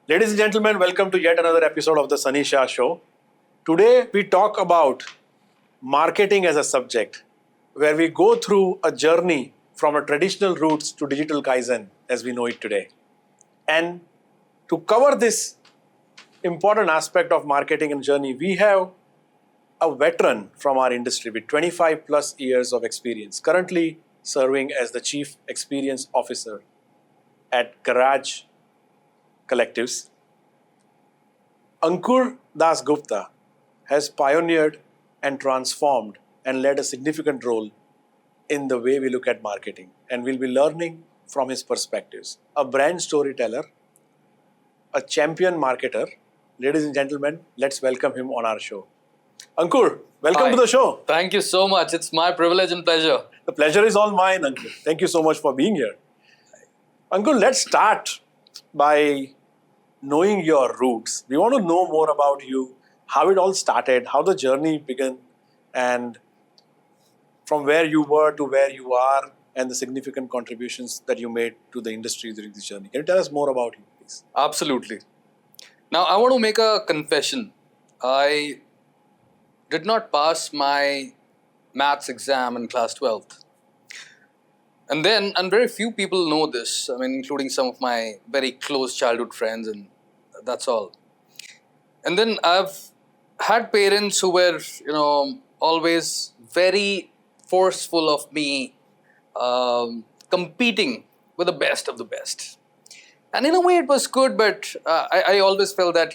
Ladies and gentlemen, welcome to yet another episode of the 𝗧𝗵𝗶 Show. Today we talk about marketing as a subject, where we go through a journey from a traditional roots to digital Kaizen as we know it today. And to cover this important aspect of marketing and journey, we have a veteran from our industry with 25 plus years of experience, currently serving as the Chief Experience Officer at 𝗓𝗃 Ankoor Dasguupta has pioneered and transformed and led a significant role in the way we look at marketing, and we'll be learning from his perspectives. A brand storyteller, a champion marketer. Ladies and gentlemen, let's welcome him on our show. Ankoor, welcome to the show. Thank you so much. It's my privilege and pleasure. The pleasure is all mine, Ankoor. Thank you so much for being here. Ankoor, let's start by knowing your roots. We want to know more about you, how it all started, how the journey began, and from where you were to where you are, and the significant contributions that you made to the industry during this journey. Can you tell us more about you, please? Absolutely. Now, I want to make a confession. I did not pass my maths exam in class 12th. And very few people know this, including some of my very close childhood friends, and that's all. And then I've had parents who were, always very forceful of me competing with the best of the best. And in a way it was good, but I always felt that,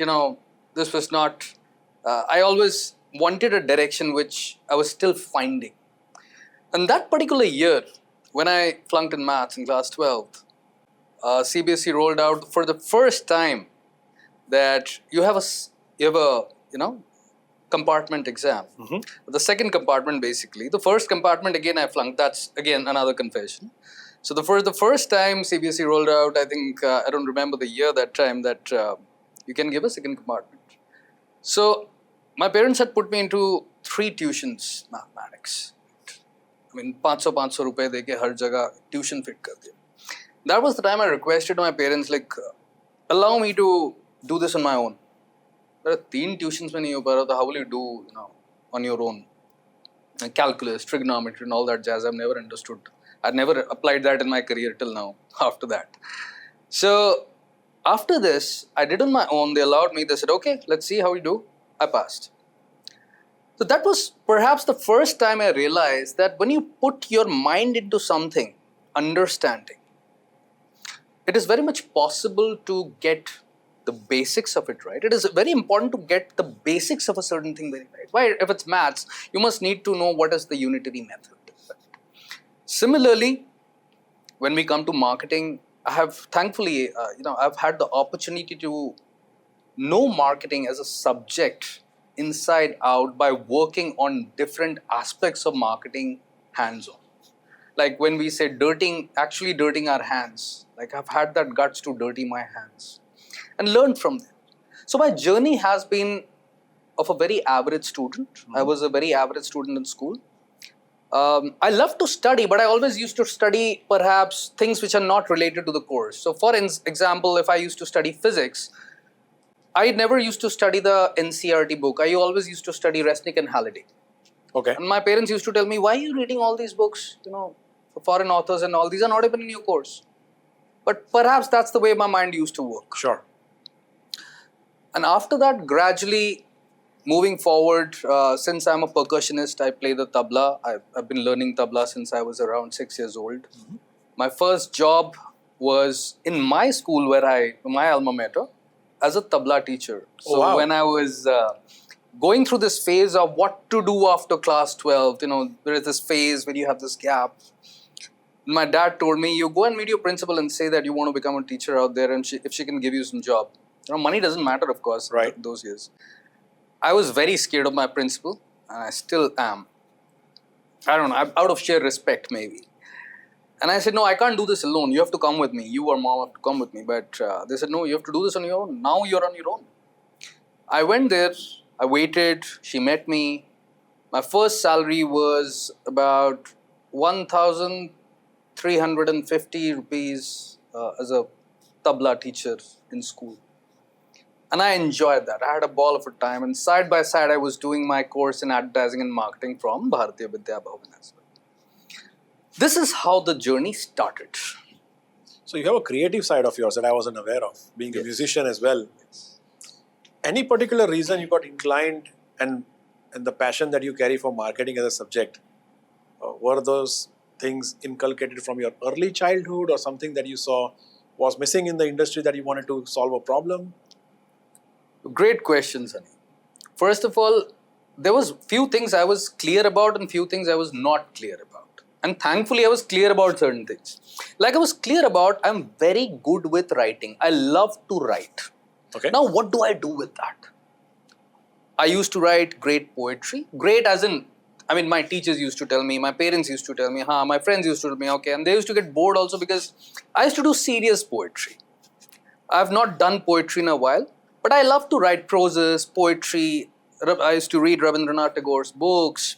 this was not, I always wanted a direction which I was still finding. And that particular year, when I flunked in maths in class 12th, CBSE rolled out for the first time that you have a compartment exam. The second compartment, basically. The first compartment, again, I flunked. That's, again, another confession. So the first time CBSE rolled out, I think, I don't remember the year that time, that you can give a second compartment. So my parents had put me into 3 tuitions, mathematics. 500 रुपए देके हर जगह tuition fit कर दिया. That was the time I requested my parents, allow me to do this on my own. There are 3 tuitions में नहीं हो पा रहा, how will you do, on your own? Calculus, trigonometry, and all that jazz, I've never understood. I've never applied that in my career till now, after that. So, after this, I did on my own. They allowed me. They said, okay, let's see how you do. I passed. So that was perhaps the first time I realized that when you put your mind into something, understanding, it is very much possible to get the basics of it right. It is very important to get the basics of a certain thing very right. Why? If it's maths, you must need to know what is the unitary method. Similarly, when we come to marketing, I have thankfully, I've had the opportunity to know marketing as a subject inside out by working on different aspects of marketing hands-on. Like when we say actually dirtying our hands, I've had that guts to dirty my hands and learned from them. So my journey has been of a very average student. I was a very average student in school. I love to study, but I always used to study perhaps things which are not related to the course. So for example, if I used to study physics, I never used to study the NCERT book. I always used to study Resnick and Halliday. Okay. And my parents used to tell me, why are you reading all these books, for foreign authors and all? These are not even in your course. But perhaps that's the way my mind used to work. Sure. And after that, gradually moving forward, since I'm a percussionist, I play the tabla. I've been learning tabla since I was around 6 years old. My first job was in my school, my alma mater, as a tabla teacher. So when I was going through this phase of what to do after class 12, there is this phase where you have this gap. My dad told me, you go and meet your principal and say that you want to become a teacher out there, and if she can give you some job. Money doesn't matter, of course, right, in those years. I was very scared of my principal, and I still am. I don't know, out of sheer respect maybe. And I said, no, I can't do this alone. You have to come with me. You or mom have to come with me. But they said, no, you have to do this on your own. Now you're on your own. I went there. I waited. She met me. My first salary was about 1,350 rupees as a tabla teacher in school. And I enjoyed that. I had a ball of a time. And side by side, I was doing my course in advertising and marketing from 𝗪𝗵𝗵𝗵 as well. This is how the journey started. So you have a creative side of yours that I wasn't aware of, being a musician as well. Any particular reason you got inclined and the passion that you carry for marketing as a subject, were those things inculcated from your early childhood or something that you saw was missing in the industry that you wanted to solve a problem? Great question, Sunny. First of all, there was few things I was clear about and few things I was not clear about. And thankfully, I was clear about certain things. Like I was clear about, I'm very good with writing. I love to write. Okay. Now, what do I do with that? I used to write great poetry. Great as in, I mean, my teachers used to tell me, my parents used to tell me, my friends used to tell me, okay. And they used to get bored also because I used to do serious poetry. I have not done poetry in a while, but I love to write proses, poetry. I used to read Rabindranath Tagore's books.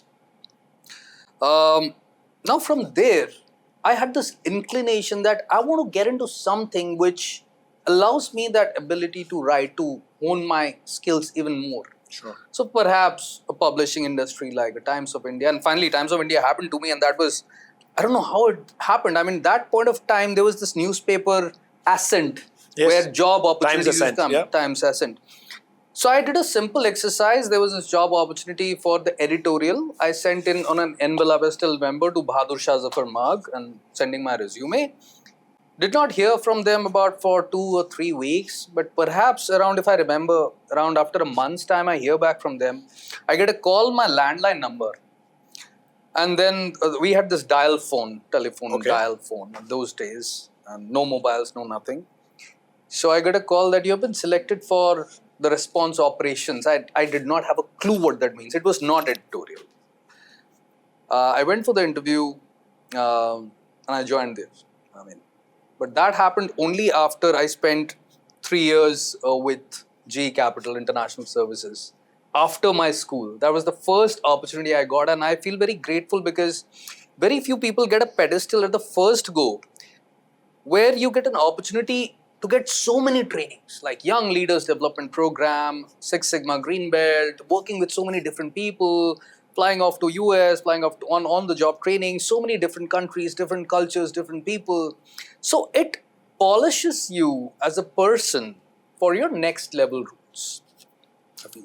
Now from there, I had this inclination that I want to get into something which allows me that ability to write, to hone my skills even more. Sure. So perhaps a publishing industry like the Times of India, and finally Times of India happened to me, and that was, I don't know how it happened. I mean, that point of time, there was this newspaper Ascent, where job opportunities used to come, Times Ascent. So I did a simple exercise. There was this job opportunity for the editorial. I sent in on an envelope, I still remember, to 𝗪𝗵𝗫 𝗪𝗵𝗫 and sending my resume. Did not hear from them about for 2 or 3 weeks, but perhaps around, if I remember, around after a month's time, I hear back from them. I get a call, my landline number. And then we had this dial phone, telephone, dial phone in those days. And no mobiles, no nothing. So I got a call that you have been selected for the response operations. I did not have a clue what that means. It was not editorial. I went for the interview and I joined there. But that happened only after I spent 3 years with GE Capital International Services. After my school, that was the first opportunity I got, and I feel very grateful because very few people get a pedestal at the first go, where you get an opportunity to get so many trainings, like Young Leaders Development Program, Six Sigma Green Belt, working with so many different people, flying off to US, flying off to on-the-job training, so many different countries, different cultures, different people. So it polishes you as a person for your next level roots.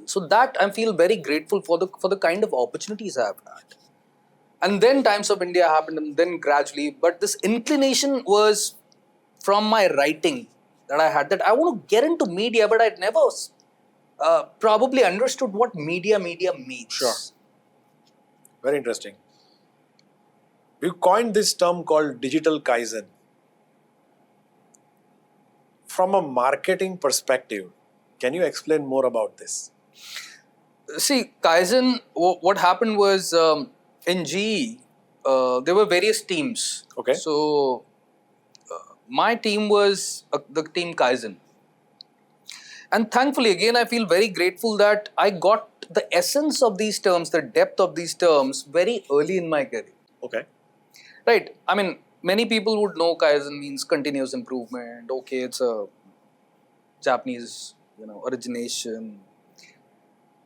So that I feel very grateful for the kind of opportunities I have had. And then Times of India happened, and then gradually, but this inclination was from my writing that I had, that I want to get into media, but I'd never probably understood what media means. Sure. Very interesting. We coined this term called Digital Kaizen. From a marketing perspective, can you explain more about this? See, Kaizen, what happened was in GE, there were various teams. Okay. So my team was the team Kaizen. And thankfully, again, I feel very grateful that I got the essence of these terms, the depth of these terms very early in my career. Okay. Right. I mean, many people would know Kaizen means continuous improvement. Okay, it's a Japanese, origination.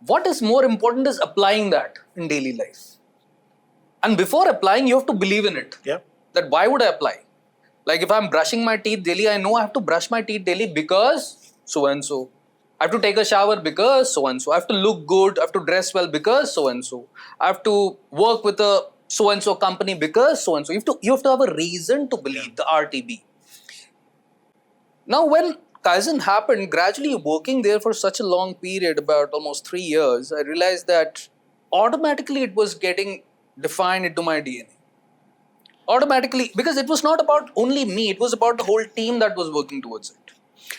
What is more important is applying that in daily life. And before applying, you have to believe in it. Yeah. That why would I apply? Like if I'm brushing my teeth daily, I know I have to brush my teeth daily because so-and-so. I have to take a shower because so-and-so. I have to look good. I have to dress well because so-and-so. I have to work with a so-and-so company because so-and-so. You have to have a reason to believe, the RTB. Now when Kaizen happened, gradually working there for such a long period, about almost 3 years, I realized that automatically it was getting defined into my DNA. Automatically, because it was not about only me, it was about the whole team that was working towards it.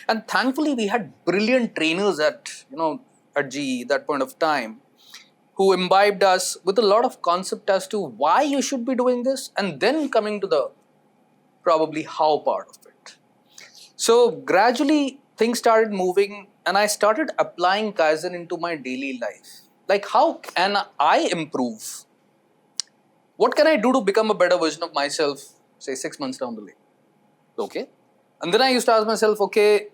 And thankfully, we had brilliant trainers at GE, that point of time, who imbibed us with a lot of concept as to why you should be doing this, and then coming to the probably how part of it. So gradually, things started moving, and I started applying Kaizen into my daily life. Like, how can I improve? What can I do to become a better version of myself, say 6 months down the lane? Okay. And then I used to ask myself, okay,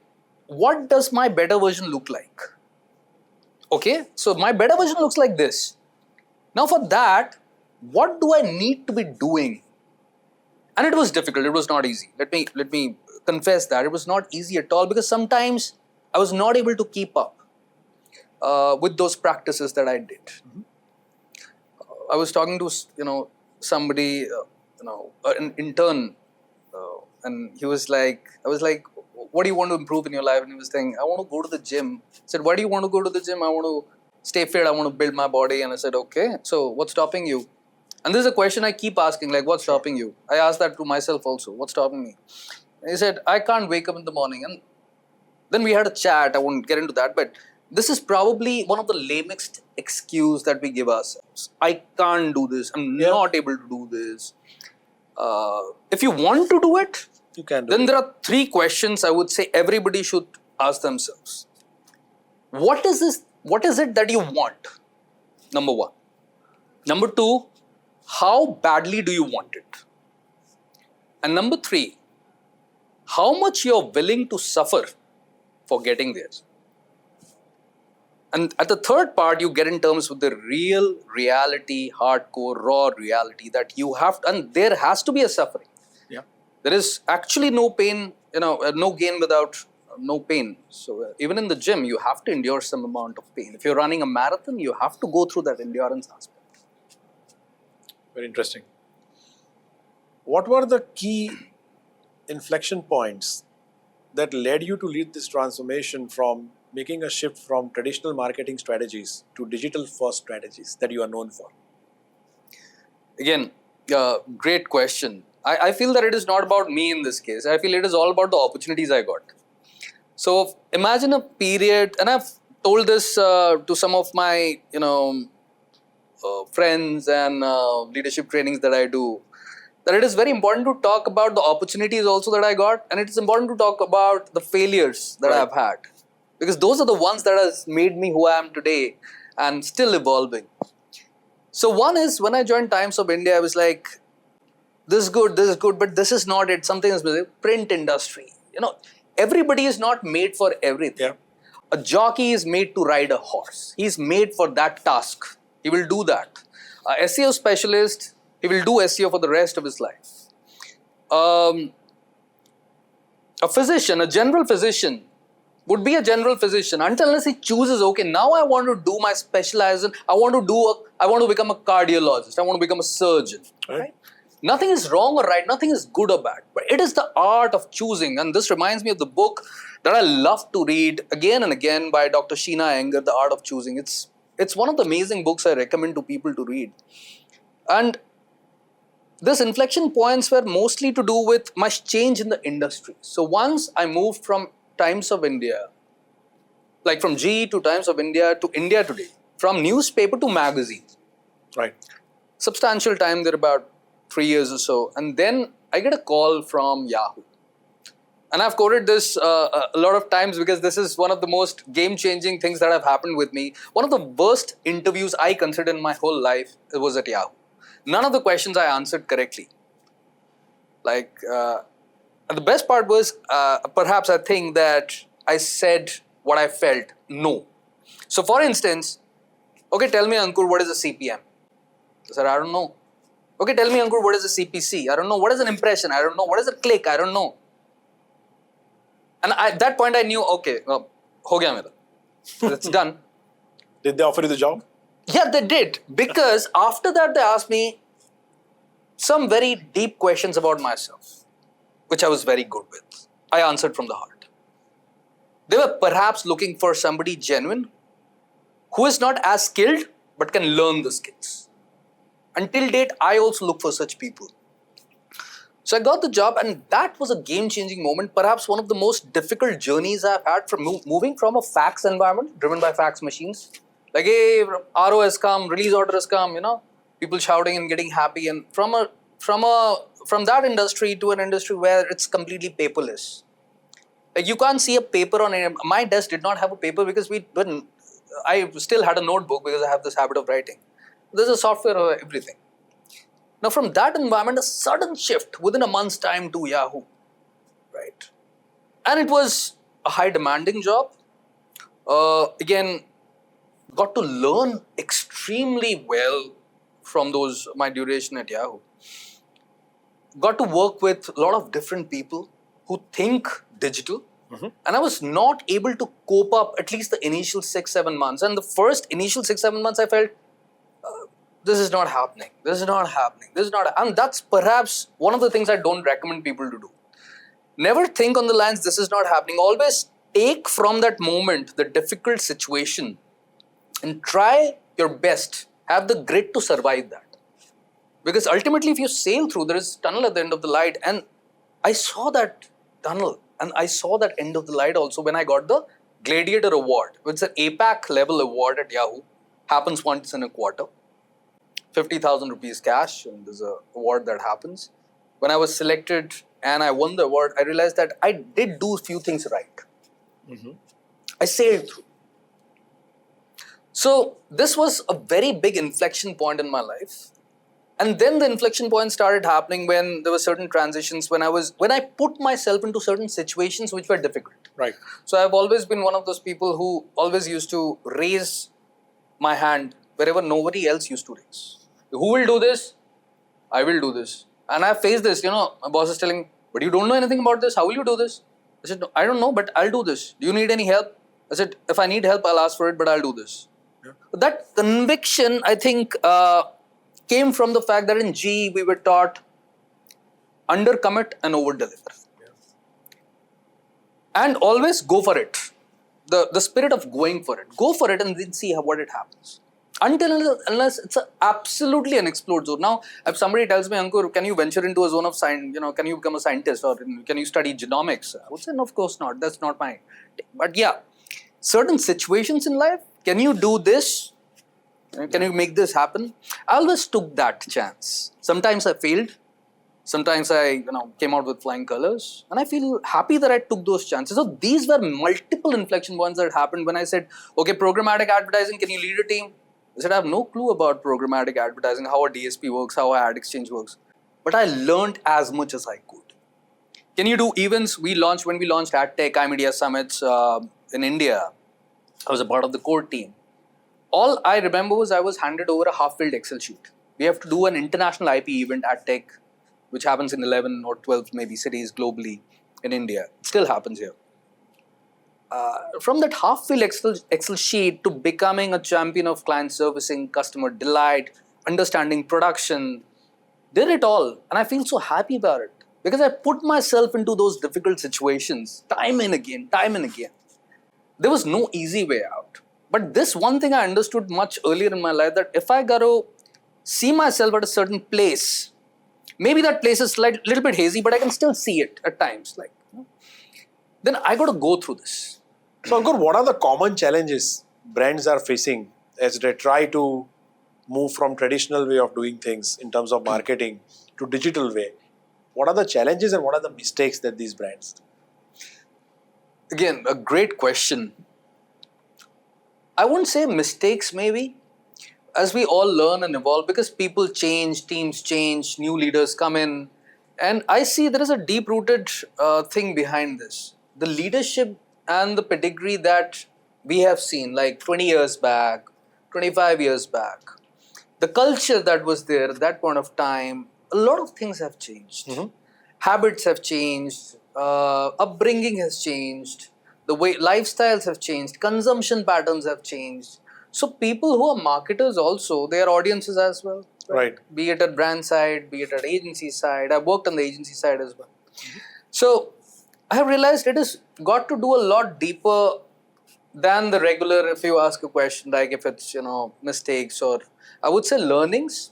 what does my better version look like? Okay, so my better version looks like this. Now for that, what do I need to be doing? And it was difficult, it was not easy. Let me confess that it was not easy at all, because sometimes I was not able to keep up with those practices that I did. I was talking to somebody, an intern, and he was like, I was like, what do you want to improve in your life? And he was saying, I want to go to the gym. I said, why do you want to go to the gym? I want to stay fit, I want to build my body. And I said, okay, so what's stopping you? And this is a question I keep asking, like, what's stopping you? I asked that to myself also, what's stopping me? And he said, I can't wake up in the morning. And then we had a chat, I won't get into that, but this is probably one of the lamest excuse that we give ourselves. I can't do this, I'm not able to do this. If you want to do it, you can do then it. There are 3 questions I would say everybody should ask themselves. What is this? What is it that you want? Number 1. Number 2, how badly do you want it? And number 3, how much you're willing to suffer for getting there. And at the 3rd part, you get in terms with the real reality, hardcore, raw reality that you have to, and there has to be a suffering. Yeah. There is actually no pain, no gain without no pain. So even in the gym, you have to endure some amount of pain. If you're running a marathon, you have to go through that endurance aspect. Very interesting. What were the key inflection points that led you to lead this transformation from making a shift from traditional marketing strategies to digital first strategies that you are known for? Again, great question. I feel that it is not about me in this case. I feel it is all about the opportunities I got. So imagine a period, and I've told this to some of my friends and leadership trainings that I do, that it is very important to talk about the opportunities also that I got, and it is important to talk about the failures that I've had, because those are the ones that has made me who I am today and still evolving. So one is, when I joined Times of India, I was like, this is good, but this is not it. Something is missing. Print industry. Everybody is not made for everything. Yeah. A jockey is made to ride a horse. He's made for that task. He will do that. A SEO specialist, he will do SEO for the rest of his life. A physician, a general physician, would be a general physician until unless he chooses, okay, now I want to do my specialization. I want to become a cardiologist. I want to become a surgeon. Right? Nothing is wrong or right. Nothing is good or bad. But it is the art of choosing. And this reminds me of the book that I love to read again and again by Dr. Sheena Iyengar, The Art of Choosing. It's one of the amazing books I recommend to people to read. And this inflection points were mostly to do with much change in the industry. So once I moved from Times of India, like from GE to Times of India to India Today, from newspaper to magazine. Right. Substantial time there, about 3 years or so. And then I get a call from Yahoo. And I've quoted this a lot of times because this is one of the most game-changing things that have happened with me. One of the worst interviews I considered in my whole life was at Yahoo. None of the questions I answered correctly. And the best part was, perhaps I think that I said what I felt, no. So for instance, okay, tell me, Ankur, what is a CPM? I said, I don't know. Okay, tell me, Ankur, what is a CPC? I don't know. What is an impression? I don't know. What is a click? I don't know. And at that point I knew, okay, ho gaya mera. It's done. Did they offer you the job? Yeah, they did. Because after that they asked me some very deep questions about myself, which I was very good with. I answered from the heart. They were perhaps looking for somebody genuine who is not as skilled but can learn the skills. Until date, I also look for such people. So I got the job, and that was a game-changing moment, perhaps one of the most difficult journeys I've had from moving from a fax environment driven by fax machines. Like, hey, RO has come, release order has come, people shouting and getting happy, and from that industry to an industry where it's completely paperless. Like, you can't see a paper on it. My desk did not have a paper because I still had a notebook because I have this habit of writing. There's a software for everything. Now from that environment, a sudden shift within a month's time to Yahoo, right? And it was a high demanding job. Again, got to learn extremely well from my duration at Yahoo. Got to work with a lot of different people who think digital. And I was not able to cope up at least the initial 6-7 months. And the first initial 6-7 months, I felt, this is not happening. This is not happening. This is not. And that's perhaps one of the things I don't recommend people to do. Never think on the lines, this is not happening. Always take from that moment the difficult situation and try your best. Have the grit to survive that. Because ultimately, if you sail through, there is a tunnel at the end of the light. And I saw that tunnel. And I saw that end of the light also when I got the Gladiator Award. It's an APAC level award at Yahoo. Happens once in a quarter. 50,000 rupees cash. And there's an award that happens. When I was selected and I won the award, I realized that I did do a few things right. I sailed through. So this was a very big inflection point in my life. And then the inflection point started happening when there were certain transitions, when I put myself into certain situations which were difficult. Right. So I've always been one of those people who always used to raise my hand wherever nobody else used to raise. Who will do this? I will do this. And I faced this, my boss is telling me, but you don't know anything about this. How will you do this? I said, no, I don't know, but I'll do this. Do you need any help? I said, if I need help, I'll ask for it, but I'll do this. Yeah. That conviction, I think, came from the fact that in GE we were taught under-commit and over-deliver. Yeah. And always go for it. The spirit of going for it. Go for it and then see what it happens. Unless it's absolutely an explode zone. Now, if somebody tells me, Ankoor, can you venture into a zone of science, can you become a scientist or can you study genomics? I would say, no, of course not. That's not my... But yeah, certain situations in life, can you do this? Can you make this happen? I always took that chance. Sometimes I failed. Sometimes I came out with flying colors. And I feel happy that I took those chances. So these were multiple inflection points that happened when I said, okay, programmatic advertising, can you lead a team? I said, I have no clue about programmatic advertising, how a DSP works, how an ad exchange works. But I learned as much as I could. Can you do events? When we launched AdTech, iMedia Summits in India, I was a part of the core team. All I remember was I was handed over a half-filled Excel sheet. We have to do an international IP event at Tech, which happens in 11 or 12 maybe cities globally in India. It still happens here. From that half-filled Excel sheet to becoming a champion of client servicing, customer delight, understanding production, did it all. And I feel so happy about it because I put myself into those difficult situations time and again. There was no easy way out. But this one thing I understood much earlier in my life, that if I got to see myself at a certain place, maybe that place is like a little bit hazy, but I can still see it at times. Then I got to go through this. So Ankoor, what are the common challenges brands are facing as they try to move from traditional way of doing things in terms of marketing to digital way? What are the challenges and what are the mistakes that these brands do? Again, a great question. I wouldn't say mistakes maybe, as we all learn and evolve, because people change, teams change, new leaders come in. And I see there is a deep-rooted thing behind this. The leadership and the pedigree that we have seen like 20 years back, 25 years back, the culture that was there at that point of time, a lot of things have changed. Habits have changed, upbringing has changed. The way lifestyles have changed, consumption patterns have changed. So people who are marketers also, they are audiences as well. Right. Be it at brand side, be it at agency side. I've worked on the agency side as well. So I have realized it has got to do a lot deeper than the regular, if you ask a question, like if it's, mistakes or I would say learnings.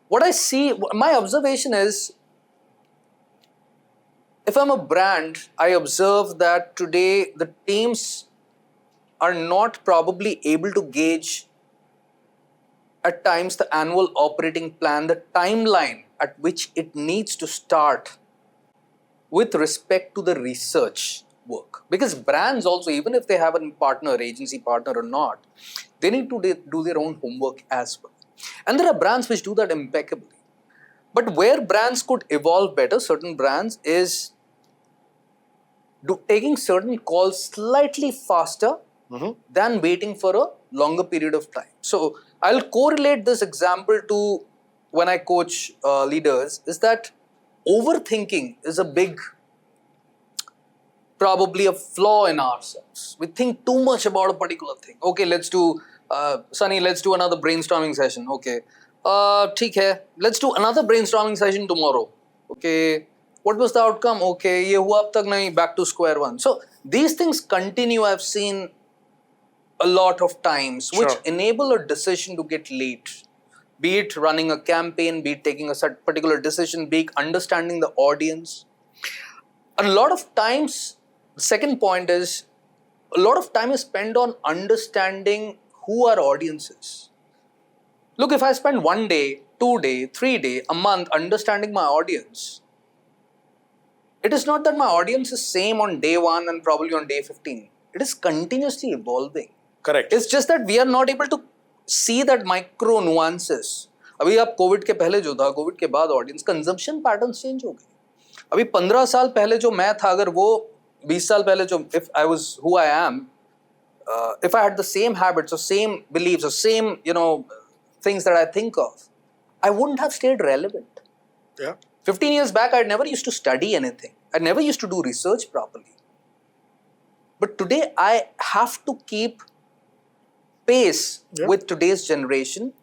What I see, my observation is, if I'm a brand, I observe that today the teams are not probably able to gauge at times the annual operating plan, the timeline at which it needs to start with respect to the research work. Because brands also, even if they have a partner, agency partner or not, they need to do their own homework as well. And there are brands which do that impeccably. But where brands could evolve better, certain brands, is taking certain calls slightly faster than waiting for a longer period of time. So I'll correlate this example to when I coach leaders, is that overthinking is a big, probably a flaw in ourselves. We think too much about a particular thing. Okay, let's do, Sunny, let's do another brainstorming session. Okay, ठीक है, let's do another brainstorming session tomorrow. Okay, what was the outcome? Okay, ये हुआ अब तक नहीं, back to square one. So these things continue. I've seen a lot of times, which enable a decision to get late. Be it running a campaign, be it taking a particular decision, be it understanding the audience. A lot of times, the second point is, a lot of time is spent on understanding who our audience is. Look, if I spend 1 day, 2 day, 3 day, a month understanding my audience, it is not that my audience is same on day 1 and probably on day 15. It is continuously evolving. Correct. It's just that we are not able to see that micro nuances. अभी आप Covid के पहले जो था, Covid के बाद audience consumption patterns change हो गए. अभी 15 साल पहले जो मैं था, अगर वो 20 साल पहले जो, if I was who I am, if I had the same habits or same beliefs or same, things that I think of, I wouldn't have stayed relevant. Yeah. 15 years back, I never used to study anything. I never used to do research properly. But today, I have to keep pace with today's generation,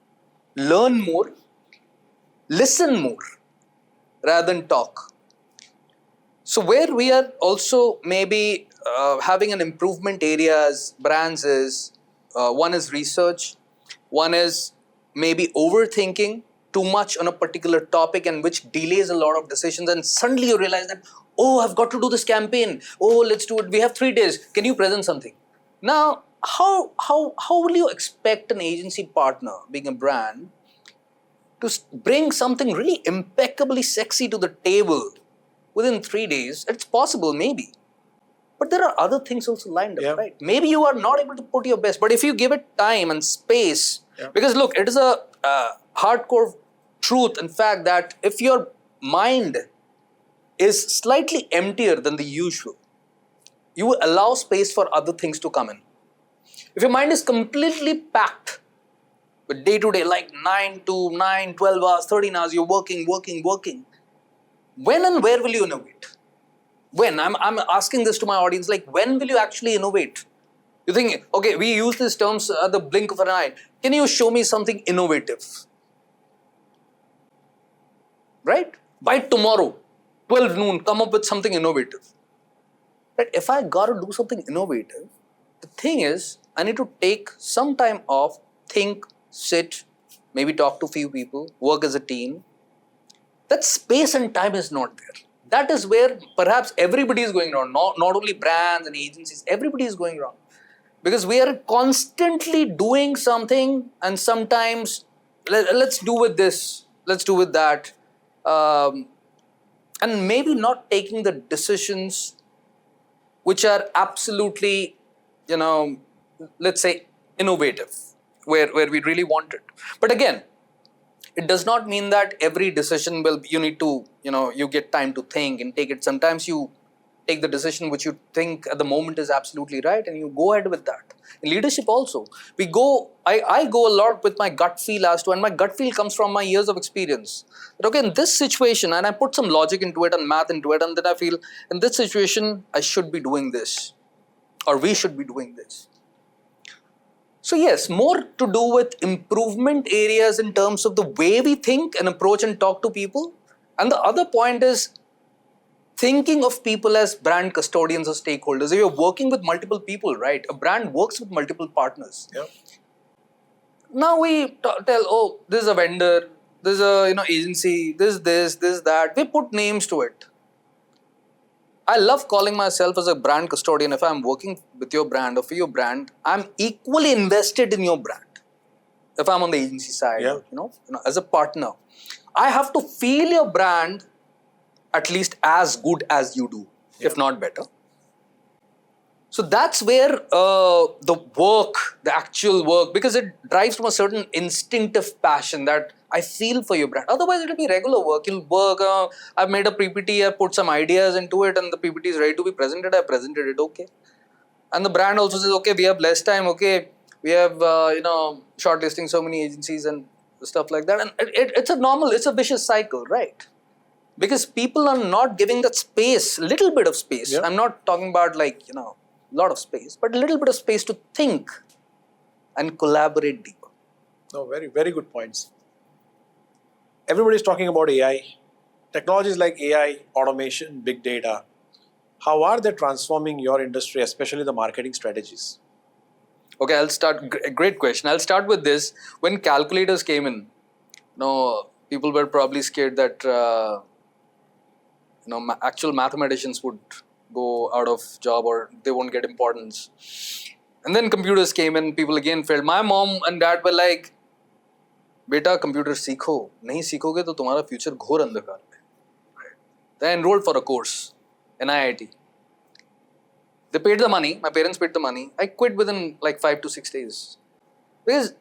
learn more, listen more, rather than talk. So where we are also maybe having an improvement area as brands is, one is research, one is maybe overthinking too much on a particular topic, and which delays a lot of decisions, and suddenly you realize that, oh, I've got to do this campaign, oh, let's do it, we have 3 days, can you present something? Now, how will you expect an agency partner, being a brand, to bring something really impeccably sexy to the table within 3 days? It's possible, maybe. But there are other things also lined up, right? Maybe you are not able to put your best, but if you give it time and space, because look, it is a hardcore truth, in fact, that if your mind is slightly emptier than the usual, you will allow space for other things to come in. If your mind is completely packed with day-to-day, like 9 to 9, 12 hours, 13 hours, you're working, when and where will you innovate? When? I'm asking this to my audience, like, when will you actually innovate? You think, okay, we use these terms at the blink of an eye. Can you show me something innovative? Right? By tomorrow, 12 noon, come up with something innovative. Right? If I got to do something innovative, the thing is, I need to take some time off, think, sit, maybe talk to a few people, work as a team. That space and time is not there. That is where perhaps everybody is going wrong. Not only brands and agencies, everybody is going wrong. Because we are constantly doing something, and sometimes, let's do with this, let's do with that. And maybe not taking the decisions which are absolutely, let's say, innovative, where we really want it. But again, it does not mean that every decision you need to, you get time to think and take it. Sometimes you take the decision which you think at the moment is absolutely right, and you go ahead with that. In leadership also, I go a lot with my gut feel as to, and my gut feel comes from my years of experience. But okay, in this situation, and I put some logic into it and math into it, and then I feel, in this situation, I should be doing this, or we should be doing this. So yes, more to do with improvement areas in terms of the way we think and approach and talk to people. And the other point is thinking of people as brand custodians or stakeholders. If you're working with multiple people, right? A brand works with multiple partners. Yeah. Now we tell, oh, this is a vendor, this is a agency, this, that. We put names to it. I love calling myself as a brand custodian. If I'm working with your brand or for your brand, I'm equally invested in your brand. If I'm on the agency side, as a partner, I have to feel your brand at least as good as you do, if not better. So that's where the actual work, because it drives from a certain instinctive passion that I feel for your brand. Otherwise, it'll be regular work. You'll work. I've made a PPT. I've put some ideas into it, and the PPT is ready to be presented. I presented it. Okay. And the brand also says, okay, we have less time. Okay, we have shortlisting so many agencies and stuff like that. And it's a vicious cycle, right? Because people are not giving that space, little bit of space. Yeah. I'm not talking about lot of space, but a little bit of space to think and collaborate deeper. No, very, very good points. Everybody's talking about AI. Technologies like AI, automation, big data. How are they transforming your industry, especially the marketing strategies? Okay, I'll start. Great question. I'll start with this. When calculators came in, people were probably scared that actual mathematicians would go out of job or they won't get importance. And then computers came in, people again felt. My mom and dad were like, "Beta, computer सीखो, नहीं सीखोगे तो तुम्हारा future घोर अंधकार में." They enrolled for a course in IIT. They paid the money. My parents paid the money. I quit within 5 to 6 days. Because,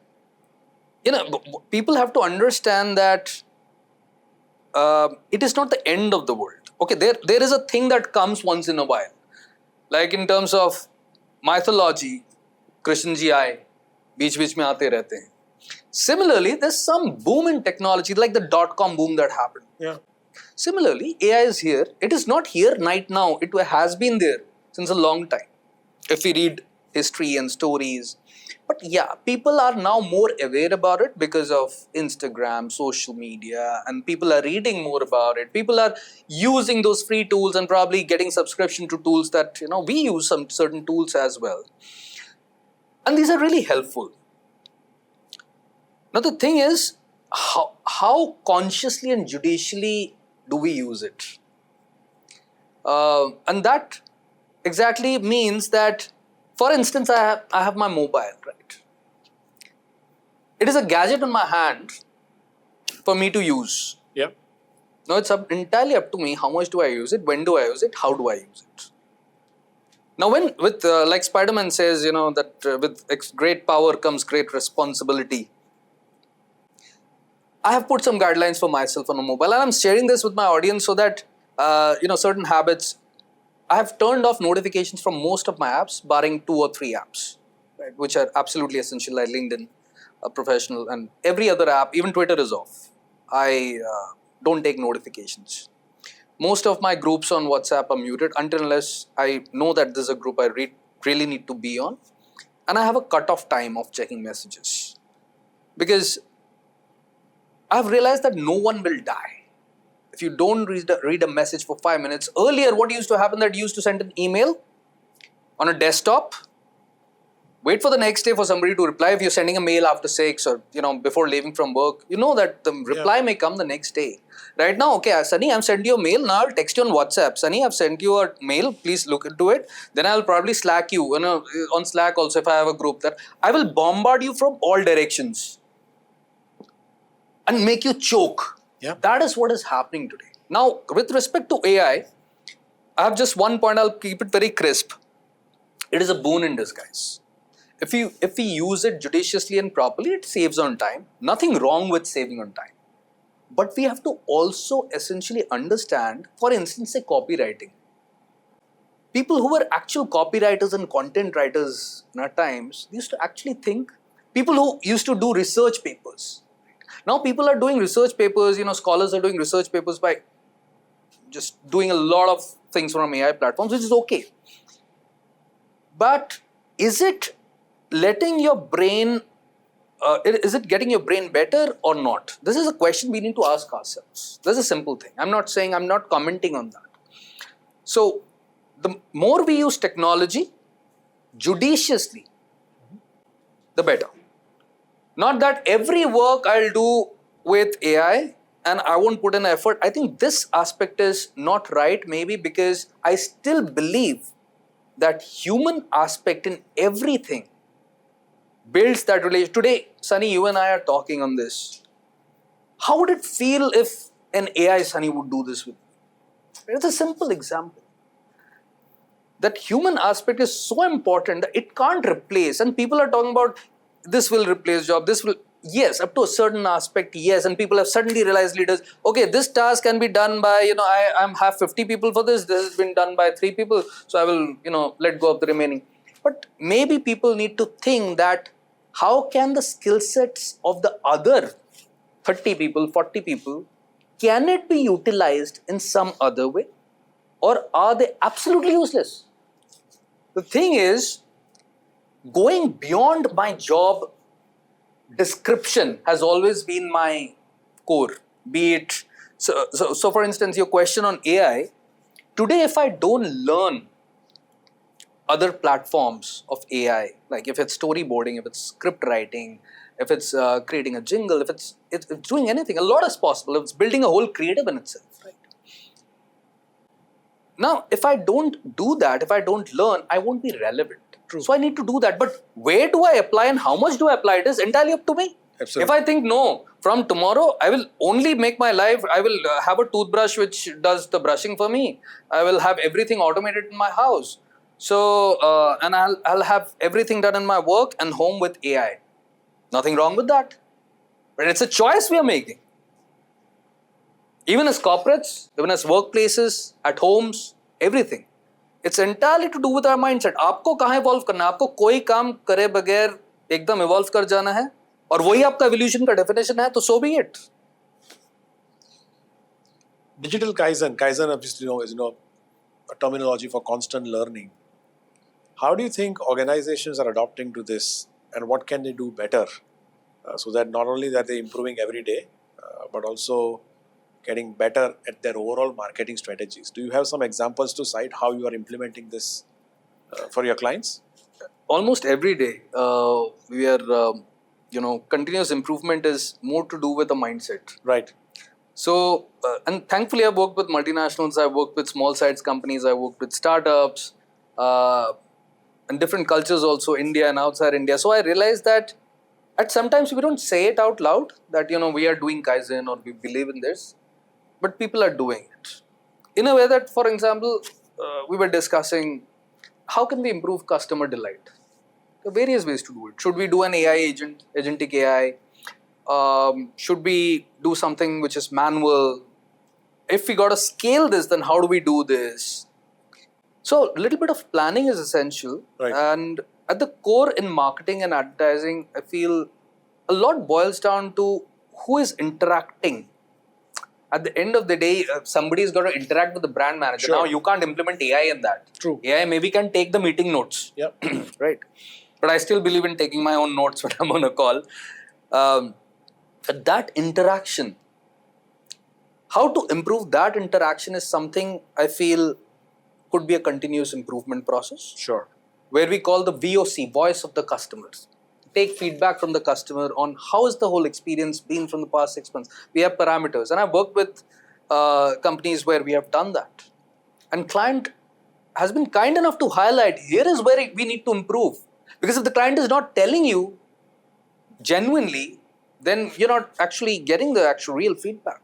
people have to understand that it is not the end of the world. Okay, there is a thing that comes once in a while. Like in terms of mythology, Krishna ji aaye, beech mein aate rehte hain. Similarly, there's some boom in technology, like the .com boom that happened. Yeah. Similarly, AI is here. It is not here right now. It has been there since a long time. If we read history and stories. But yeah, people are now more aware about it because of Instagram, social media, and people are reading more about it. People are using those free tools and probably getting subscription to tools that, we use some certain tools as well. And these are really helpful. Now the thing is, how consciously and judicially do we use it? And that exactly means that, for instance, I have my mobile, right? It is a gadget in my hand for me to use. Yeah. Now it's entirely up to me. How much do I use it? When do I use it? How do I use it? Now with like Spider-Man says, that with great power comes great responsibility. I have put some guidelines for myself on a mobile, and I'm sharing this with my audience so that, certain habits. I have turned off notifications from most of my apps, barring 2 or 3 apps, right, which are absolutely essential, like LinkedIn, Professional, and every other app, even Twitter is off. I don't take notifications. Most of my groups on WhatsApp are muted until unless I know that there's a group I really need to be on. And I have a cut-off time of checking messages. Because I've realized that no one will die if you don't read a message for 5 minutes. Earlier, what used to happen, that you used to send an email on a desktop, wait for the next day for somebody to reply. If you're sending a mail after 6 or before leaving from work, that the reply may come the next day. Right now, okay, Sunny, I've sent you a mail. Now I'll text you on WhatsApp. Sunny, I've sent you a mail. Please look into it. Then I'll probably Slack you. On Slack also, if I have a group, that I will bombard you from all directions and make you choke. Yeah. That is what is happening today. Now, with respect to AI, I have just one point. I'll keep it very crisp. It is a boon in disguise. If we use it judiciously and properly, it saves on time. Nothing wrong with saving on time. But we have to also essentially understand, for instance, say copywriting. People who were actual copywriters and content writers in our times used to actually think. People who used to do research papers. Now people are doing research papers, scholars are doing research papers by just doing a lot of things from AI platforms, which is okay. But is it letting your brain, is it getting your brain better or not? This is a question we need to ask ourselves. This is a simple thing. I'm not commenting on that. So the more we use technology judiciously, the better. Not that every work I'll do with AI and I won't put in effort. I think this aspect is not right, maybe because I still believe that human aspect in everything builds that relation. Today, Sunny, you and I are talking on this. How would it feel if an AI Sunny would do this with me? It's a simple example. That human aspect is so important that it can't replace. And people are talking about this will replace job. yes, up to a certain aspect, yes. And people have suddenly realized, leaders, okay, this task can be done by, I have 50 people for this. This has been done by 3 people. So I will, let go of the remaining. But maybe people need to think that how can the skill sets of the other 30 people, 40 people, can it be utilized in some other way? Or are they absolutely useless? The thing is, going beyond my job description has always been my core. Be it, so for instance, your question on AI, today if I don't learn other platforms of AI, like if it's storyboarding, if it's script writing, if it's creating a jingle, if it's doing anything, a lot is possible. It's building a whole creative in itself, right? Now, if I don't do that, if I don't learn, I won't be relevant. True. So I need to do that. But where do I apply and how much do I apply? It is entirely up to me. Absolutely. If I think, no, from tomorrow, I will only make my life, I will have a toothbrush which does the brushing for me. I will have everything automated in my house. So, and I'll have everything done in my work and home with AI. Nothing wrong with that. But it's a choice we are making. Even as corporates, even as workplaces, at homes, everything. It's entirely to do with our mindset. आपको कहाँ evolve करना है? आपको कोई काम करे बगैर एकदम evolve कर जाना है और वही आपका evolution का definition है, तो so be it. Digital Kaizen. Kaizen obviously is a terminology for constant learning. How do you think organizations are adopting to this, and what can they do better so that not only that they're improving every day, but also getting better at their overall marketing strategies? Do you have some examples to cite how you are implementing this for your clients? Almost every day, we are, continuous improvement is more to do with the mindset. Right. So, and thankfully I've worked with multinationals, I've worked with small size companies, I've worked with startups, and different cultures also, India and outside India. So I realized that sometimes we don't say it out loud that, we are doing Kaizen or we believe in this, but people are doing it. In a way that, for example, we were discussing how can we improve customer delight? There are various ways to do it. Should we do an AI agent, agentic AI? Should we do something which is manual? If we got to scale this, then how do we do this? So a little bit of planning is essential. Right. And at the core in marketing and advertising, I feel a lot boils down to who is interacting. At the end of the day, somebody's got to interact with the brand manager. Sure. Now, you can't implement AI in that. True. AI maybe can take the meeting notes. Yeah. Right. But I still believe in taking my own notes when I'm on a call. That interaction, how to improve that interaction is something I feel could be a continuous improvement process. Sure. Where we call the VOC, voice of the customers. Take feedback from the customer on how has the whole experience been from the past 6 months. We have parameters, and I've worked with companies where we have done that. And client has been kind enough to highlight, here is where we need to improve. Because if the client is not telling you genuinely, then you're not actually getting the actual real feedback.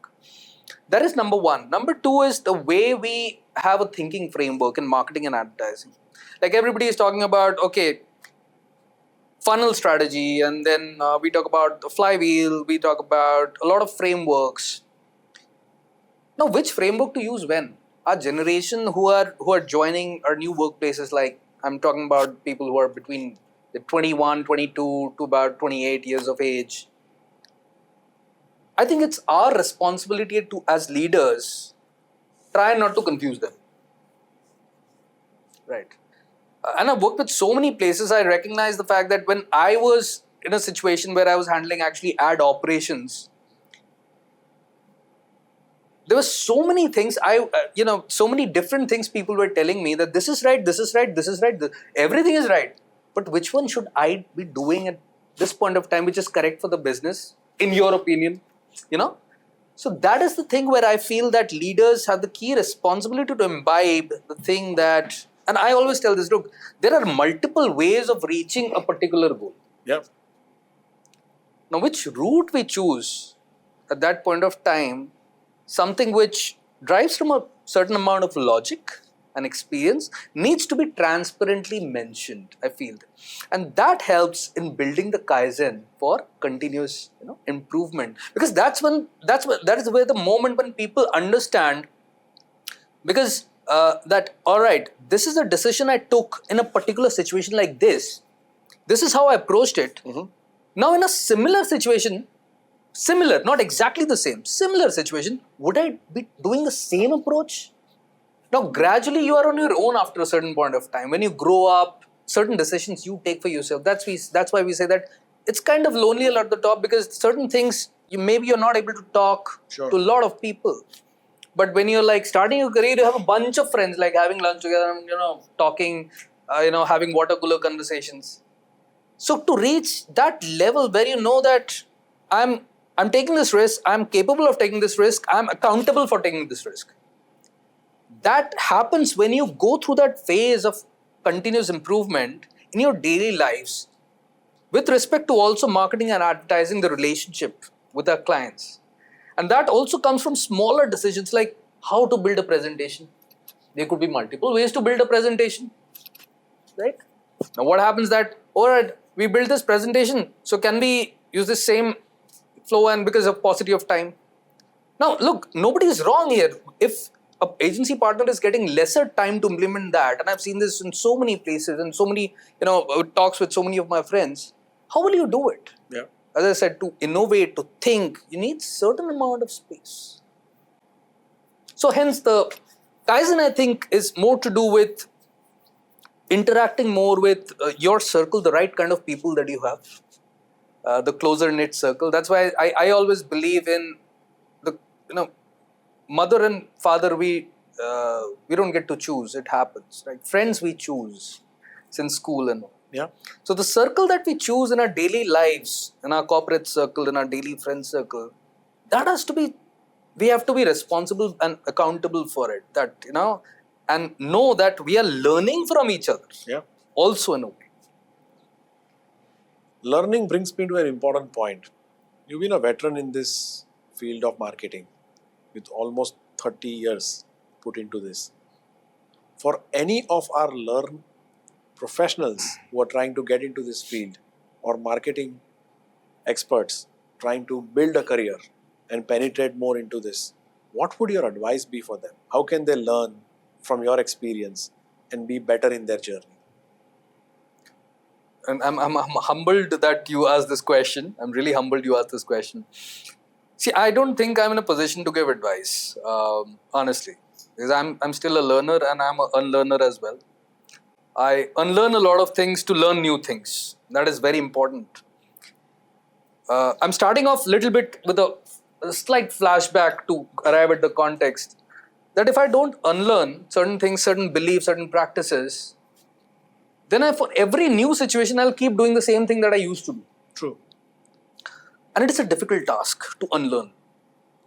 That is number one. Number two is the way we have a thinking framework in marketing and advertising. Like everybody is talking about, okay, funnel strategy, and then we talk about the flywheel, we talk about a lot of frameworks. Now, which framework to use when? Our generation who are joining our new workplaces, like I'm talking about people who are between the 21, 22 to about 28 years of age. I think it's our responsibility to, as leaders, try not to confuse them. Right. And I've worked with so many places, I recognize the fact that when I was in a situation where I was handling actually ad operations, there were so many things, so many different things people were telling me that this is right, this is right, this is right, everything is right. But which one should I be doing at this point of time, which is correct for the business, in your opinion? So that is the thing where I feel that leaders have the key responsibility to imbibe the thing that, and I always tell this, look, there are multiple ways of reaching a particular goal. Yeah. Now, which route we choose at that point of time, something which drives from a certain amount of logic and experience needs to be transparently mentioned, I feel. And that helps in building the Kaizen for continuous improvement. Because that is where the moment when people understand, because that, all right, this is a decision I took in a particular situation like this. This is how I approached it. Now in a similar situation, similar, not exactly the same, similar situation, would I be doing the same approach? Now gradually you are on your own after a certain point of time. When you grow up, certain decisions you take for yourself. That's why we say that it's kind of lonely at the top, because certain things maybe you're not able to talk to a lot of people. But when you're like starting your career, you have a bunch of friends, like having lunch together and talking, having water cooler conversations. So to reach that level where you know that I'm taking this risk, I'm capable of taking this risk, I'm accountable for taking this risk. That happens when you go through that phase of continuous improvement in your daily lives, with respect to also marketing and advertising, the relationship with our clients. And that also comes from smaller decisions like how to build a presentation. There could be multiple ways to build a presentation, right? Now what happens that, all right, we build this presentation, so can we use the same flow, and because of paucity of time? Now look, nobody is wrong here. If an agency partner is getting lesser time to implement that, and I've seen this in so many places and so many talks with so many of my friends, how will you do it? Yeah. As I said, to innovate, to think, you need certain amount of space. So hence the Kaizen, I think, is more to do with interacting more with your circle, the right kind of people that you have, the closer knit circle. That's why I always believe in the mother and father. We don't get to choose; it happens. Right? Friends we choose since school and all. Yeah. So the circle that we choose in our daily lives, in our corporate circle, in our daily friend circle, that has to be. We have to be responsible and accountable for it. That and know that we are learning from each other. Yeah. Also in a way. Learning brings me to an important point. You've been a veteran in this field of marketing with almost 30 years put into this. For any of our professionals who are trying to get into this field, or marketing experts trying to build a career and penetrate more into this, what would your advice be for them? How can they learn from your experience and be better in their journey? And I'm humbled that you asked this question. I'm really humbled you asked this question. See, I don't think I'm in a position to give advice, honestly. Because I'm still a learner and I'm an unlearner as well. I unlearn a lot of things to learn new things. That is very important. I'm starting off a little bit with a slight flashback to arrive at the context. That if I don't unlearn certain things, certain beliefs, certain practices, then for every new situation, I'll keep doing the same thing that I used to do. True. And it is a difficult task to unlearn.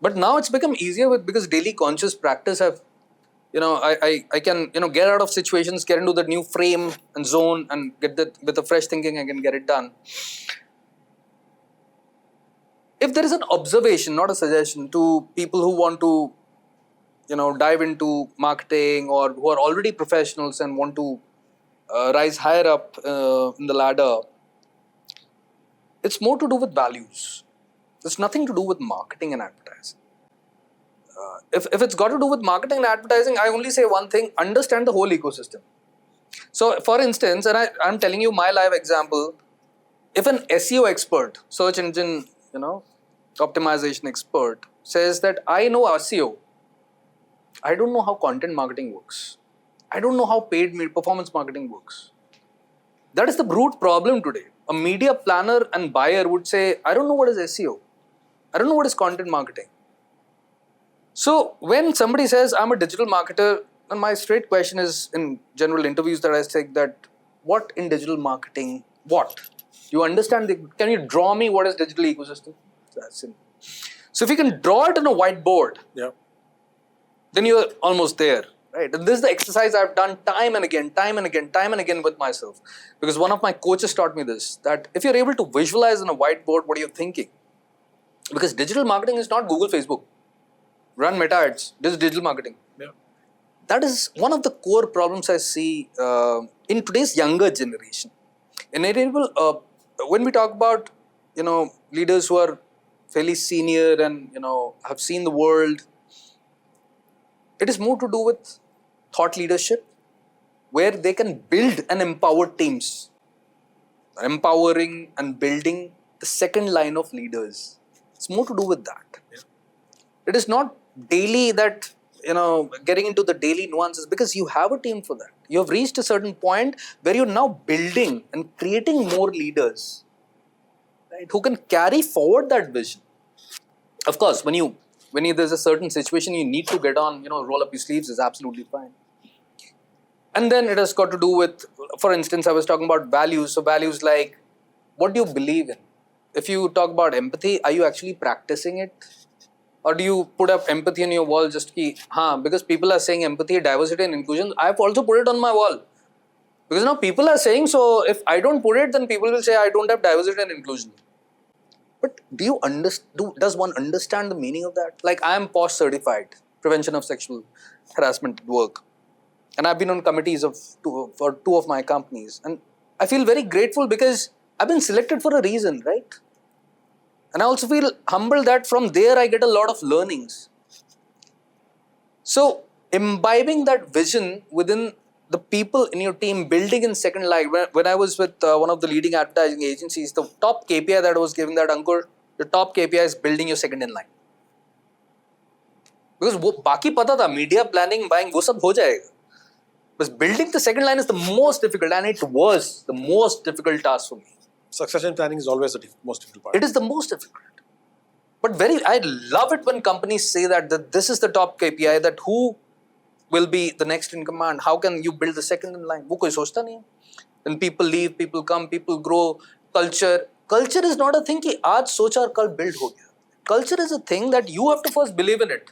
But now it's become easier because daily conscious practice have, I can, get out of situations, get into the new frame and zone and get that with a fresh thinking, I can get it done. If there is an observation, not a suggestion, to people who want to, dive into marketing or who are already professionals and want to rise higher up in the ladder, it's more to do with values. It's nothing to do with marketing and advertising. If it's got to do with marketing and advertising, I only say one thing: understand the whole ecosystem. So, for instance, and I'm telling you my live example, if an SEO expert, search engine, optimization expert, says that I know SEO, I don't know how content marketing works. I don't know how paid performance marketing works. That is the root problem today. A media planner and buyer would say, I don't know what is SEO. I don't know what is content marketing. So when somebody says, I'm a digital marketer, and my straight question is, in general interviews that I take, that what in digital marketing, what? You understand, can you draw me what is digital ecosystem? That's simple. So if you can draw it on a whiteboard, then you're almost there. Right? And this is the exercise I've done time and again with myself. Because one of my coaches taught me this, that if you're able to visualize on a whiteboard what you're thinking, because digital marketing is not Google, Facebook. Run meta ads. This is digital marketing. Yeah. that is one of the core problems I see in today's younger generation. When we talk about, leaders who are fairly senior and, have seen the world, it is more to do with thought leadership, where they can build and empower teams, empowering and building the second line of leaders. It's more to do with that. Yeah. It is not daily that, getting into the daily nuances, because you have a team for that. You have reached a certain point where you're now building and creating more leaders, right, who can carry forward that vision. Of course, when there's a certain situation you need to get on, roll up your sleeves is absolutely fine. And then it has got to do with, for instance, I was talking about values. So values like, what do you believe in? If you talk about empathy, are you actually practicing it? Or do you put up empathy on your wall just because people are saying empathy, diversity and inclusion, I've also put it on my wall. Because now people are saying, so if I don't put it, then people will say I don't have diversity and inclusion. But does one understand the meaning of that? Like, I am POSH certified, prevention of sexual harassment work. And I've been on committees for two of my companies. And I feel very grateful because I've been selected for a reason, right? And I also feel humbled that from there I get a lot of learnings. So imbibing that vision within the people in your team, building in second line. When I was with one of the leading advertising agencies, the top KPI that I was giving that, Ankoor, the top KPI is building your second in line. Because बाकी पता था, media planning, buying, वो सब हो जाएगा. But building the second line is the most difficult, and it was the most difficult task for me. Succession planning is always the most difficult part. It is the most difficult. But I love it when companies say that this is the top KPI, that who will be the next in command, how can you build the second in line? वो कोई सोचता नहीं है. When people leave, people come, people grow. Culture is not a thing कि आज सोचा और कल build हो गया. Culture is a thing that you have to first believe in it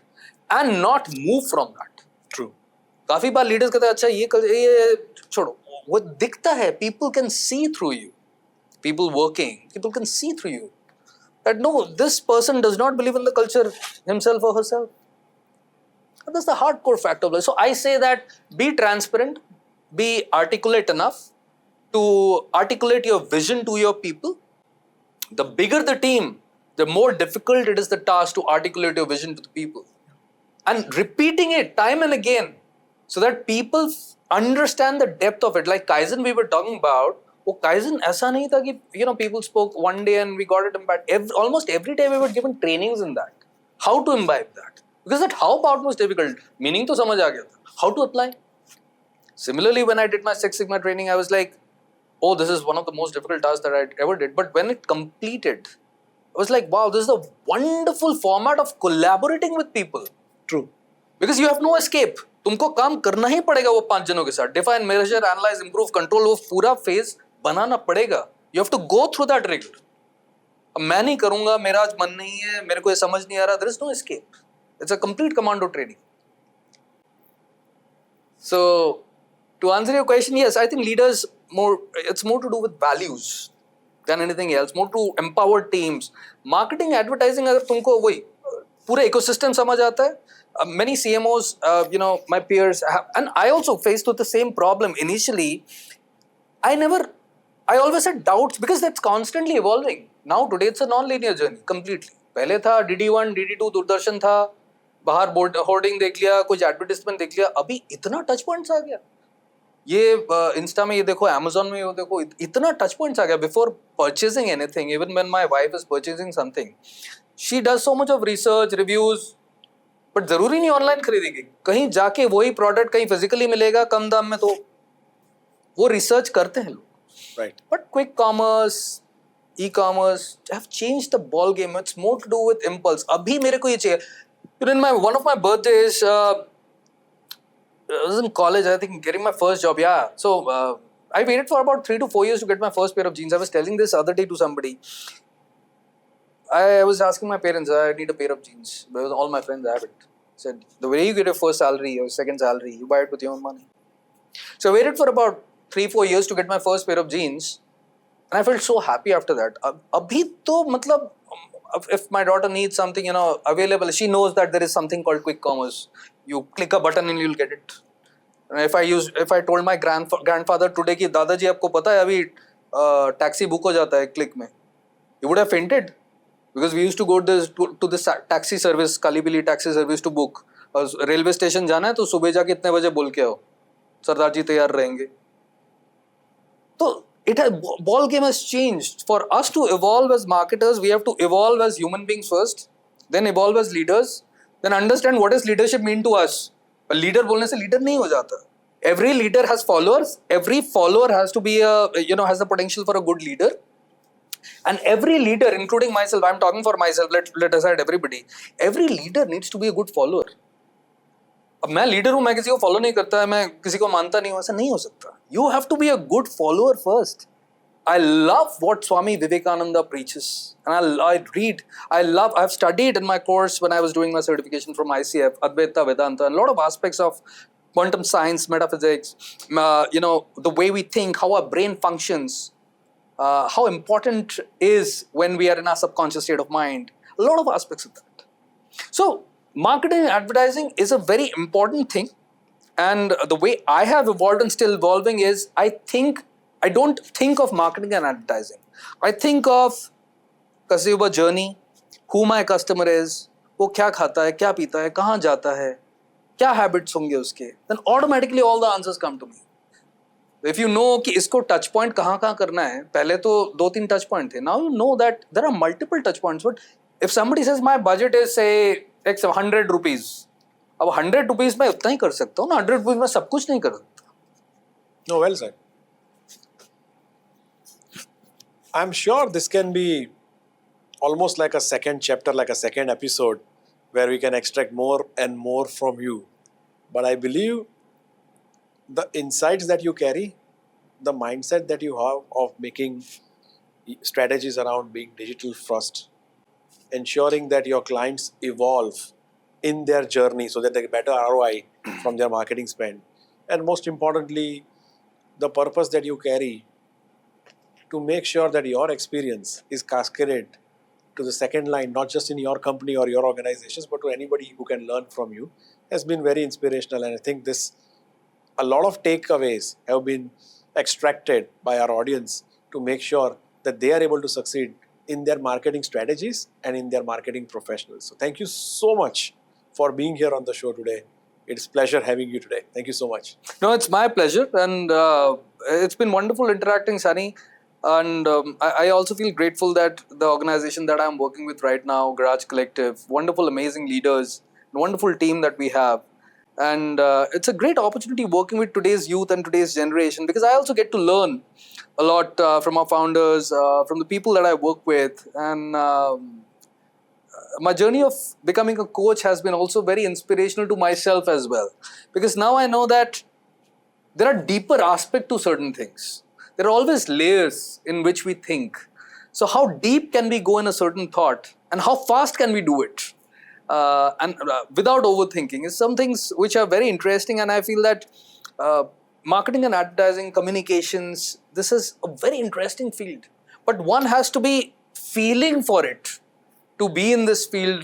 and not move from that. True. काफी बार leaders कहते हैं अच्छा ये छोड़ो, वो दिखता है, people can see through you. People working, people can see through you. That no, this person does not believe in the culture himself or herself. And that's the hardcore fact of life. So I say that be transparent, be articulate enough to articulate your vision to your people. The bigger the team, the more difficult it is the task to articulate your vision to the people. And repeating it time and again so that people understand the depth of it. Like Kaizen we were talking about, Kaizen ऐसा नहीं था कि people spoke one day and we got it imbibed. Almost every day we were given trainings in that. How to imbibe that. Because that how part was difficult. Meaning to समझ आ गया था. How to apply. Similarly, when I did my Six Sigma training, I was like, oh, this is one of the most difficult tasks that I ever did. But when it completed, I was like, wow, this is a wonderful format of collaborating with people. True. Because you have no escape. तुमको काम करना ही पड़ेगा वो 5 जनों के साथ. Define, measure, analyze, improve, control, वो पूरा phase बनाना पड़ेगा. You have to go through that rigor. अब मैं नहीं करूँगा, मेरा आज मन नहीं है, मेरे को ये समझ नहीं आ रहा. There is no escape. It's a complete commando training. So, to answer your question, yes, I think leaders it's more to do with values than anything else. More to empower teams. Marketing, advertising, अगर तुमको वही पूरा ecosystem समझ आता है. Many CMOs, my peers have, and I also faced with the same problem initially. I always had doubts because that's constantly evolving. Now today it's a non-linear journey completely. पहले था DD1, DD2, Doordarshan था, बाहर board hoarding देख लिया, कुछ advertisement देख लिया, अभी इतना टच पॉइंट्स आ गया. ये इंस्टा में ये देखो, Amazon में ये देखो, इतना टच पॉइंट्स आ गया. Before purchasing anything, even when my wife is purchasing something, she does so much of research, reviews. But जरूरी नहीं ऑनलाइन खरीदेगी, कहीं जाके वही प्रोडक्ट कहीं फिजिकली मिलेगा कम दाम में, तो वो रिसर्च करते हैं लोग. Right. But quick commerce, e-commerce have changed the ball game. It's more to do with impulse. अभी मेरे को ये चाहिए. In one of my birthdays, I was in college, I think, getting my first job. Yeah. So I waited for about 3 to 4 years to get my first pair of jeans. I was telling this other day to somebody. I was asking my parents, I need a pair of jeans. Because all my friends have it. I said, the way you get your first salary or second salary, you buy it with your own money. So I waited for about 3-4 years to get my first pair of jeans. And I felt so happy after that. Abhi to, matlab, if my daughter needs something, available, she knows that there is something called quick commerce. You click a button and you'll get it. And if I told my grandfather today कि दादाजी आपको पता है अभी taxi book हो जाता है click में, he would have fainted, because we used to go to this taxi service, 𝗀𝗃𝗃 taxi service to book. Railway station जाना है तो सुबह जाके इतने बजे बोल के आओ, सरदार जी तैयार रहेंगे. तो ball game has changed. For us to evolve as marketers, we have to evolve as human beings first, then evolve as leaders, then understand what does leadership mean to us. But leader बोलने से leader नहीं हो जाता. Every leader has followers. Every follower has to be has the potential for a good leader. And every leader, including myself, I'm talking for myself, let aside everybody, every leader needs to be a good follower. अब मैं leader हूँ, मैं किसी को follow नहीं करता है, मैं किसी को मानता नहीं हूँ, ऐसा नहीं हो सकता. You have to be a good follower first. I love what 𝗬𝗵𝗵 preaches, and I've studied in my course when I was doing my certification from ICF, Advaita Vedanta, and a lot of aspects of quantum science, metaphysics, the way we think, how our brain functions, how important is when we are in our subconscious state of mind, a lot of aspects of that. So marketing and advertising is a very important thing, and the way I have evolved and still evolving is I don't think of marketing and advertising. I think of consumer journey, who my customer is, वो क्या खाता है, क्या पीता है, कहाँ जाता है, क्या habits होंगे उसके, then automatically all the answers come to me. If you know कि इसको touch point कहाँ करना है, पहले तो 2-3 touch point थे. Now you know that there are multiple touch points. But if somebody says my budget is say 100 rupees, अब 100 rupees मैं उतना ही कर सकता हूँ ना, 100 rupees में सब कुछ नहीं कर सकता. No, well said. I'm sure this can be almost like a second chapter, like a second episode, where we can extract more and more from you. But I believe the insights that you carry, the mindset that you have of making strategies around being digital first, ensuring that your clients evolve in their journey so that they get better ROI from their marketing spend, and most importantly, the purpose that you carry to make sure that your experience is cascaded to the second line, not just in your company or your organizations, but to anybody who can learn from you, has been very inspirational. And I think a lot of takeaways have been extracted by our audience to make sure that they are able to succeed in their marketing strategies and in their marketing professionals. So thank you so much for being here on the show today. It's a pleasure having you today. Thank you so much. No, it's my pleasure, and it's been wonderful interacting, Sunny. And I also feel grateful that the organization that I'm working with right now, 𝗬𝗁 wonderful, amazing leaders, wonderful team that we have. And it's a great opportunity working with today's youth and today's generation, because I also get to learn a lot from our founders, from the people that I work with. And my journey of becoming a coach has been also very inspirational to myself as well, because now I know that there are deeper aspects to certain things. There are always layers in which we think. So how deep can we go in a certain thought, and how fast can we do it? And without overthinking is some things which are very interesting, and I feel that marketing and advertising, communications, this is a very interesting field. But one has to be feeling for it to be in this field,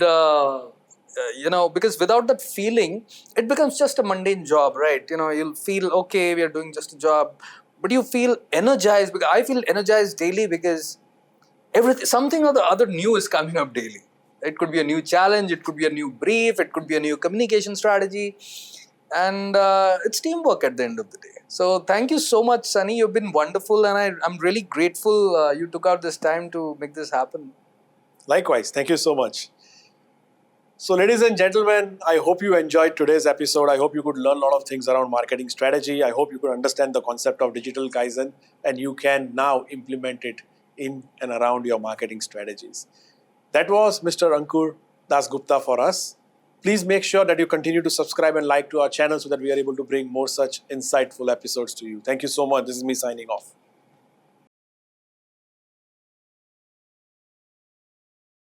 because without that feeling, it becomes just a mundane job, right? You'll feel, okay, we are doing just a job, but you feel energized. Because I feel energized daily because something or the other new is coming up daily. It could be a new challenge, it could be a new brief, it could be a new communication strategy, and it's teamwork at the end of the day. So thank you so much, Sunny. You've been wonderful, and I'm really grateful you took out this time to make this happen. Likewise, thank you so much. So ladies and gentlemen, I hope you enjoyed today's episode. I hope you could learn a lot of things around marketing strategy. I hope you could understand the concept of digital Kaizen, and you can now implement it in and around your marketing strategies. That was Mr. Ankoor Dasguupta for us. Please make sure that you continue to subscribe and like to our channel so that we are able to bring more such insightful episodes to you. Thank you so much. This is me signing off.